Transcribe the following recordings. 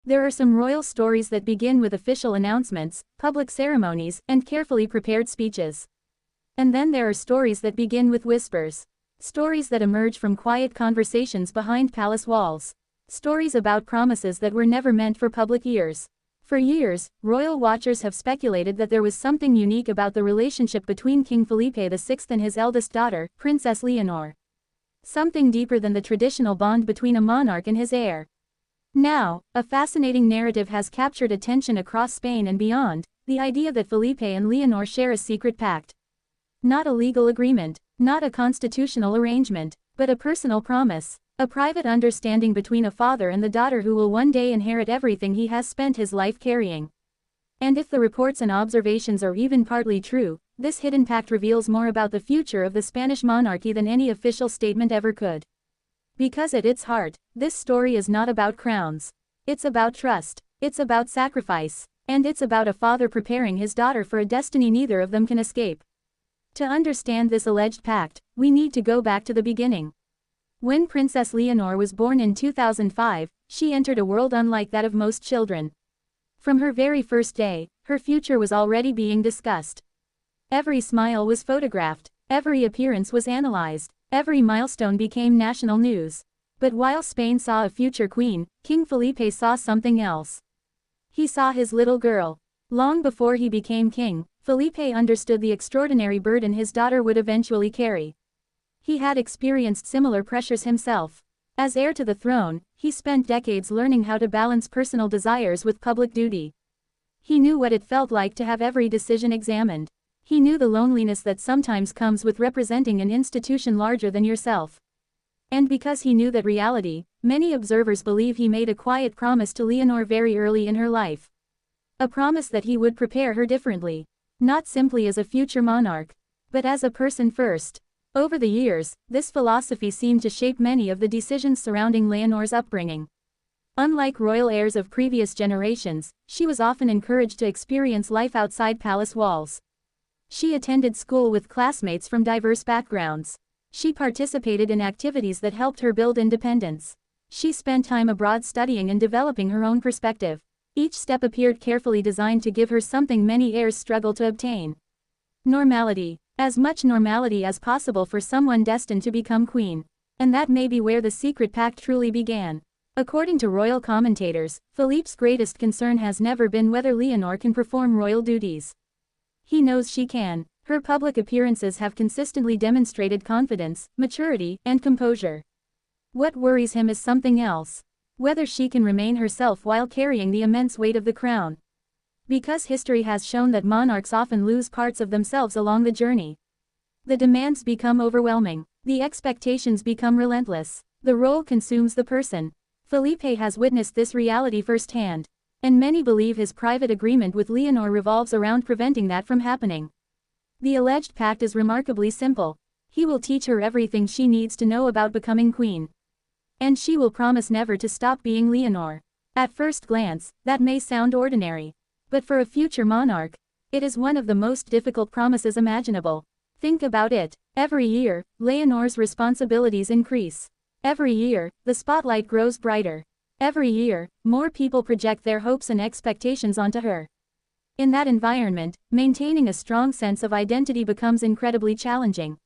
There are some royal stories that begin with official announcements, public ceremonies, and carefully prepared speeches. And then there are stories that begin with whispers. Stories that emerge from quiet conversations behind palace walls. Stories about promises that were never meant for public ears. For years, royal watchers have speculated that there was something unique about the relationship between King Felipe VI and his eldest daughter, Princess Leonor. Something deeper than the traditional bond between a monarch and his heir. Now, a fascinating narrative has captured attention across Spain and beyond, the idea that Felipe and Leonor share a secret pact. Not a legal agreement, not a constitutional arrangement, but a personal promise, a private understanding between a father and the daughter who will one day inherit everything he has spent his life carrying. And if the reports and observations are even partly true, this hidden pact reveals more about the future of the Spanish monarchy than any official statement ever could. Because at its heart, this story is not about crowns. It's about trust, it's about sacrifice, and it's about a father preparing his daughter for a destiny neither of them can escape. To understand this alleged pact, we need to go back to the beginning. When Princess Leonor was born in 2005, she entered a world unlike that of most children. From her very first day, her future was already being discussed. Every smile was photographed, every appearance was analyzed, every milestone became national news. But while Spain saw a future queen, King Felipe saw something else. He saw his little girl. Long before he became king, Felipe understood the extraordinary burden his daughter would eventually carry. He had experienced similar pressures himself. As heir to the throne, he spent decades learning how to balance personal desires with public duty. He knew what it felt like to have every decision examined. He knew the loneliness that sometimes comes with representing an institution larger than yourself. And because he knew that reality, many observers believe he made a quiet promise to Leonor very early in her life. A promise that he would prepare her differently. Not simply as a future monarch, but as a person first. Over the years, this philosophy seemed to shape many of the decisions surrounding Leonor's upbringing. Unlike royal heirs of previous generations, she was often encouraged to experience life outside palace walls. She attended school with classmates from diverse backgrounds. She participated in activities that helped her build independence. She spent time abroad studying and developing her own perspective. Each step appeared carefully designed to give her something many heirs struggle to obtain. Normality. As much normality as possible for someone destined to become queen. And that may be where the secret pact truly began. According to royal commentators, Philippe's greatest concern has never been whether Leonor can perform royal duties. He knows she can. Her public appearances have consistently demonstrated confidence, maturity, and composure. What worries him is something else. Whether she can remain herself while carrying the immense weight of the crown. Because history has shown that monarchs often lose parts of themselves along the journey. The demands become overwhelming. The expectations become relentless. The role consumes the person. Felipe has witnessed this reality firsthand. And many believe his private agreement with Leonor revolves around preventing that from happening. The alleged pact is remarkably simple. He will teach her everything she needs to know about becoming queen. And she will promise never to stop being Leonor. At first glance, that may sound ordinary. But for a future monarch, it is one of the most difficult promises imaginable. Think about it. Every year, Leonor's responsibilities increase. Every year, the spotlight grows brighter. Every year, more people project their hopes and expectations onto her. In that environment, maintaining a strong sense of identity becomes incredibly challenging.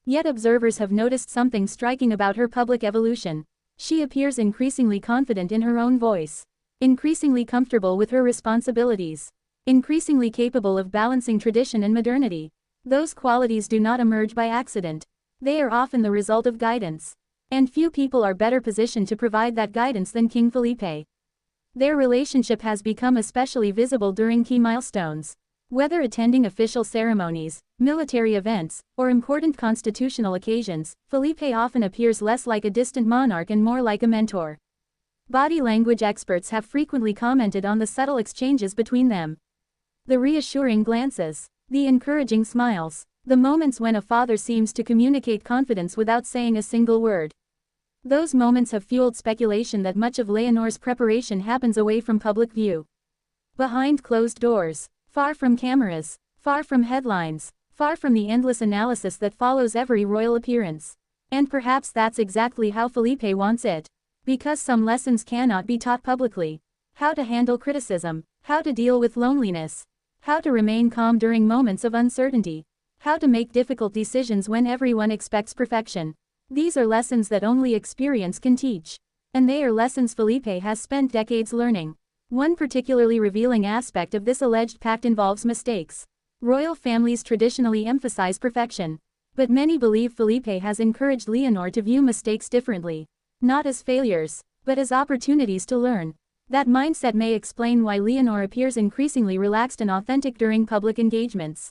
Yet observers have noticed something striking about her public evolution. She appears increasingly confident in her own voice. Increasingly comfortable with her responsibilities. Increasingly capable of balancing tradition and modernity. Those qualities do not emerge by accident. They are often the result of guidance. And few people are better positioned to provide that guidance than King Felipe. Their relationship has become especially visible during key milestones. Whether attending official ceremonies, military events, or important constitutional occasions, Felipe often appears less like a distant monarch and more like a mentor. Body language experts have frequently commented on the subtle exchanges between them. The reassuring glances, the encouraging smiles, the moments when a father seems to communicate confidence without saying a single word. Those moments have fueled speculation that much of Leonor's preparation happens away from public view. Behind closed doors. Far from cameras, far from headlines, far from the endless analysis that follows every royal appearance. And perhaps that's exactly how Felipe wants it. Because some lessons cannot be taught publicly. how to handle criticism, how to deal with loneliness, how to remain calm during moments of uncertainty, how to make difficult decisions when everyone expects perfection. These are lessons that only experience can teach. And they are lessons Felipe has spent decades learning. One particularly revealing aspect of this alleged pact involves mistakes. Royal families traditionally emphasize perfection. But many believe Felipe has encouraged Leonor to view mistakes differently. Not as failures, but as opportunities to learn. That mindset may explain why Leonor appears increasingly relaxed and authentic during public engagements.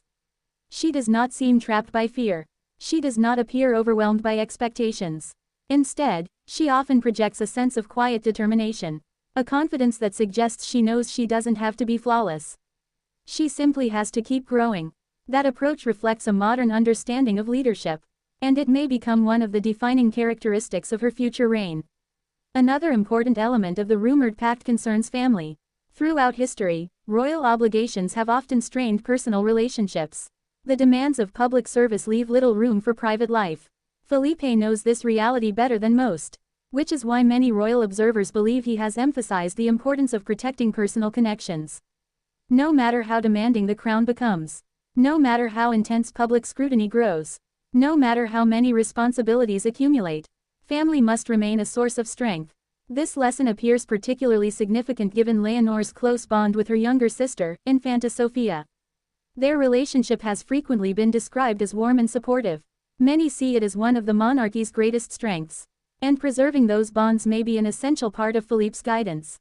She does not seem trapped by fear. She does not appear overwhelmed by expectations. Instead, she often projects a sense of quiet determination. A confidence that suggests she knows she doesn't have to be flawless. She simply has to keep growing. That approach reflects a modern understanding of leadership. And it may become one of the defining characteristics of her future reign. Another important element of the rumored pact concerns family. Throughout history, royal obligations have often strained personal relationships. The demands of public service leave little room for private life. Felipe knows this reality better than most, which is why many royal observers believe he has emphasized the importance of protecting personal connections. No matter how demanding the crown becomes, no matter how intense public scrutiny grows, no matter how many responsibilities accumulate, family must remain a source of strength. This lesson appears particularly significant given Leonor's close bond with her younger sister, Infanta Sofia. Their relationship has frequently been described as warm and supportive. Many see it as one of the monarchy's greatest strengths. And preserving those bonds may be an essential part of Felipe's guidance.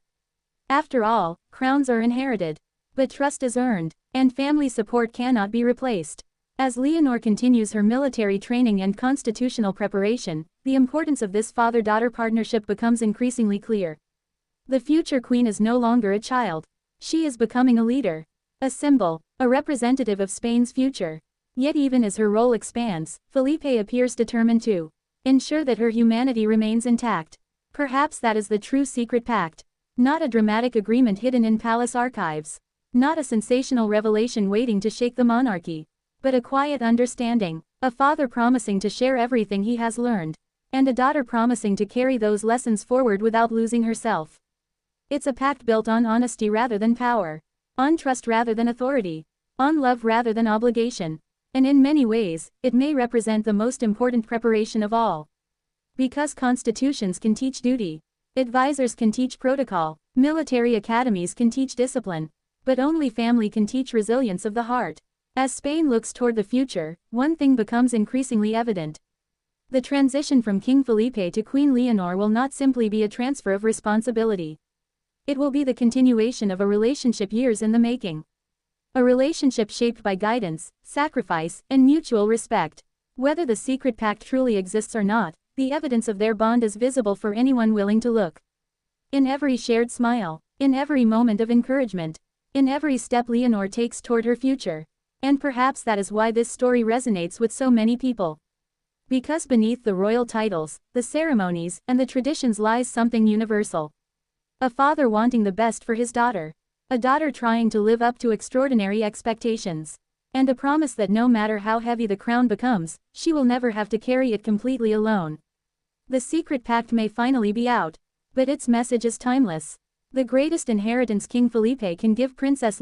After all, crowns are inherited. But trust is earned, and family support cannot be replaced. As Leonor continues her military training and constitutional preparation, the importance of this father-daughter partnership becomes increasingly clear. The future queen is no longer a child. She is becoming a leader. A symbol, a representative of Spain's future. Yet even as her role expands, Felipe appears determined to ensure that her humanity remains intact. Perhaps that is the true secret pact. Not a dramatic agreement hidden in palace archives. Not a sensational revelation waiting to shake the monarchy. But a quiet understanding. A father promising to share everything he has learned. And a daughter promising to carry those lessons forward without losing herself. It's a pact built on honesty rather than power. On trust rather than authority. On love rather than obligation. And in many ways, it may represent the most important preparation of all. Because constitutions can teach duty. Advisors can teach protocol. Military academies can teach discipline. But only family can teach resilience of the heart. As Spain looks toward the future, one thing becomes increasingly evident. The transition from King Felipe to Queen Leonor will not simply be a transfer of responsibility. It will be the continuation of a relationship years in the making. A relationship shaped by guidance, sacrifice, and mutual respect. Whether the secret pact truly exists or not, the evidence of their bond is visible for anyone willing to look. In every shared smile, in every moment of encouragement, in every step Leonor takes toward her future. And perhaps that is why this story resonates with so many people. Because beneath the royal titles, the ceremonies, and the traditions lies something universal. A father wanting the best for his daughter. A daughter trying to live up to extraordinary expectations. And a promise that no matter how heavy the crown becomes, she will never have to carry it completely alone. The secret pact may finally be out. But its message is timeless. The greatest inheritance King Felipe can give Princess